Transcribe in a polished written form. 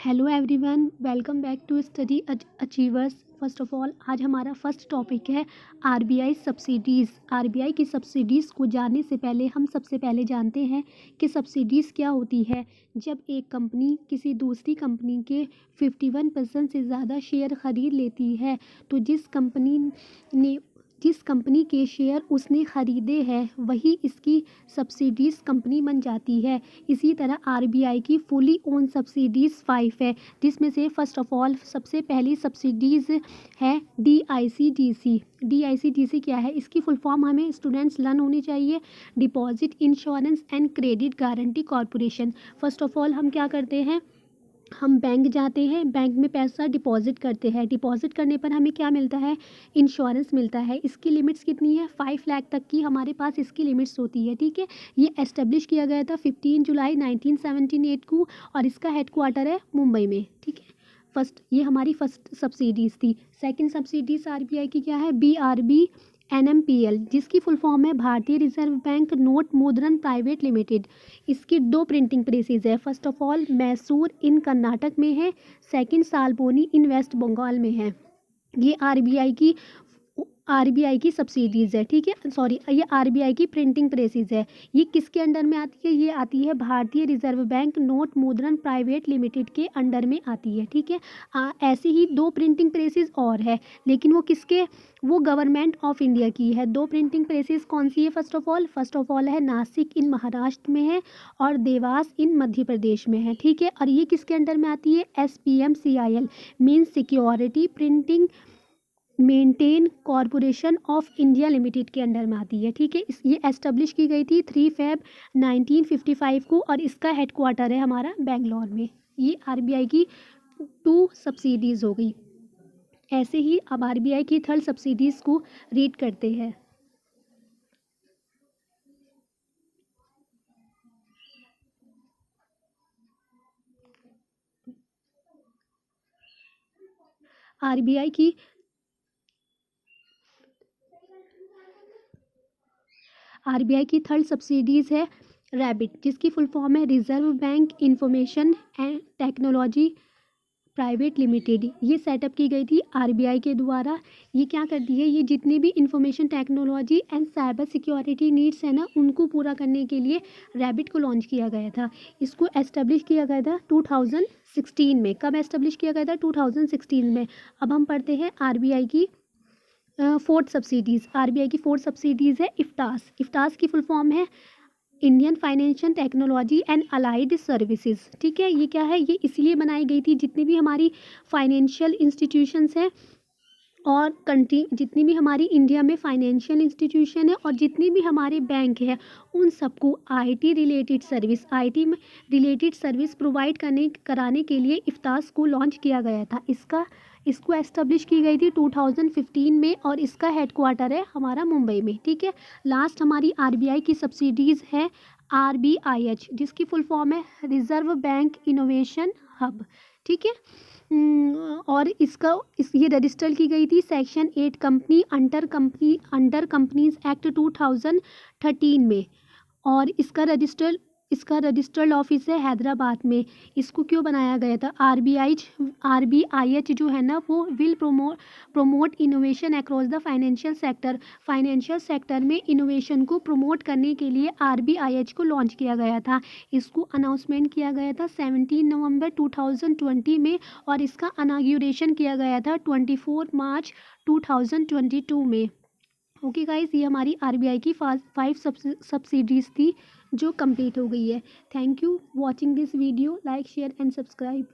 Hello everyone, welcome back to study achievers. First of all आज हमारा first topic है RBI subsidies. RBI की subsidies को जानने से पहले हम सबसे पहले जानते हैं कि सब्सिडीज़ क्या होती है। जब एक कंपनी किसी दूसरी कंपनी के 51% से ज़्यादा शेयर ख़रीद लेती है तो जिस कंपनी के शेयर उसने ख़रीदे हैं वही इसकी सब्सिडीज़ कंपनी बन जाती है। इसी तरह आरबीआई की फुली ओन सब्सिडीज़ 5 है, जिसमें से फर्स्ट ऑफ ऑल सबसे पहली सब्सिडीज़ है डीआईसीजीसी। डीआईसीजीसी क्या है, इसकी फुल फॉर्म हमें स्टूडेंट्स लर्न होनी चाहिए। Deposit insurance and credit guarantee corporation. First of all हम क्या करते हैं, हम बैंक जाते हैं, बैंक में पैसा डिपॉजिट करते हैं। डिपॉजिट करने पर हमें क्या मिलता है, इंश्योरेंस मिलता है। इसकी लिमिट्स कितनी है, 5 लाख तक की हमारे पास इसकी लिमिट्स होती है। ठीक है, ये एस्टेब्लिश किया गया था 15 जुलाई 1978 को और इसका हेडक्वार्टर है मुंबई में। ठीक है, ये हमारी फर्स्ट सब्सिडीज़ थी। सेकंड सब्सिडीज़ आरबीआई की क्या है, बीआरबी एनएमपीएल, जिसकी फुल फॉर्म है भारतीय रिजर्व बैंक नोट मुद्रण प्राइवेट लिमिटेड। इसकी 2 प्रिंटिंग प्रेसेस है। फर्स्ट ऑफ ऑल मैसूर इन कर्नाटक में है, सेकंड सालबोनी इन वेस्ट बंगाल में है। ये आरबीआई की सब्सिडीज़ है। ठीक है, सॉरी, ये आरबीआई की प्रिंटिंग प्रेसेस है। ये किसके अंडर में आती है, ये आती है भारतीय रिजर्व बैंक नोट मुद्रण प्राइवेट लिमिटेड के अंडर में आती है। ठीक है, ऐसे ही 2 प्रिंटिंग प्रेसेस और है, लेकिन वो गवर्नमेंट ऑफ इंडिया की है। 2 प्रिंटिंग प्रेसेस कौन सी है, फर्स्ट ऑफ ऑल है नासिक इन महाराष्ट्र में है और देवास इन मध्य प्रदेश में है। ठीक है, और ये किसके अंडर में आती है, SPMCIL mean security printing maintain corporation of India limited के अंडर में आती है। ठीक है, ये एस्टेब्लिश की गई थी 3 फेब 1955 को और इसका हेडक्वार्टर है हमारा बेंगलोर में। ये आरबीआई की 2 सब्सिडीज़ हो गई। ऐसे ही अब आरबीआई की थर्ड सब्सिडीज़ को रीड करते हैं। आरबीआई की थर्ड सब्सिडीज़ है रैबिट, जिसकी फुल फॉर्म है reserve bank information and technology private limited. ये सेटअप की गई थी आरबीआई के द्वारा। ये क्या करती है, ये जितनी भी information technology and cyber security needs है ना, उनको पूरा करने के लिए रैबिट को लॉन्च किया गया था। इसको एस्टेब्लिश किया गया था 2016 में। कब एस्टेब्लिश किया गया था, 2016 में। अब हम पढ़ते हैं आरबीआई की फोर्थ सब्सिडीज़। आरबीआई की फोर्थ सब्सिडीज़ है इफ्तास। इफ्तास की फुल फॉर्म है Indian financial technology and allied services. ठीक है, ये क्या है, ये इसलिए बनाई गई थी जितनी भी हमारी फाइनेंशियल इंस्टीट्यूशंस हैं और कंट्री, जितनी भी हमारी इंडिया में फाइनेंशियल इंस्टीट्यूशन है और जितनी भी हमारे बैंक है, उन सबको आईटी में रिलेटेड सर्विस प्रोवाइड कराने के लिए इफ्तास को लॉन्च किया गया था। इसको एस्टेब्लिश की गई थी 2015 में और इसका हेडक्वार्टर है हमारा मुंबई में। ठीक है, लास्ट हमारी आरबीआई की सब्सिडीज़ है RBIH, जिसकी फुल फॉर्म है रिजर्व बैंक इनोवेशन हब। ठीक है, और ये रजिस्टर की गई थी सेक्शन 8 अंडर कंपनीज एक्ट 2013 में और इसका रजिस्टर्ड ऑफिस है हैदराबाद में। इसको क्यों बनाया गया था, RBIH जो है ना, वो will promote innovation across the financial sector में इनोवेशन को प्रमोट करने के लिए RBIH को लॉन्च किया गया था। इसको अनाउंसमेंट किया गया था 17 नवंबर 2020 में और इसका अनाग्यूरेशन किया गया था 24 मार्च 2022 में। ओके गाइस, ये हमारी आरबीआई की 5 सब्सिडीज़ थी जो कंप्लीट हो गई है। Thank you watching this video, like share and subscribe.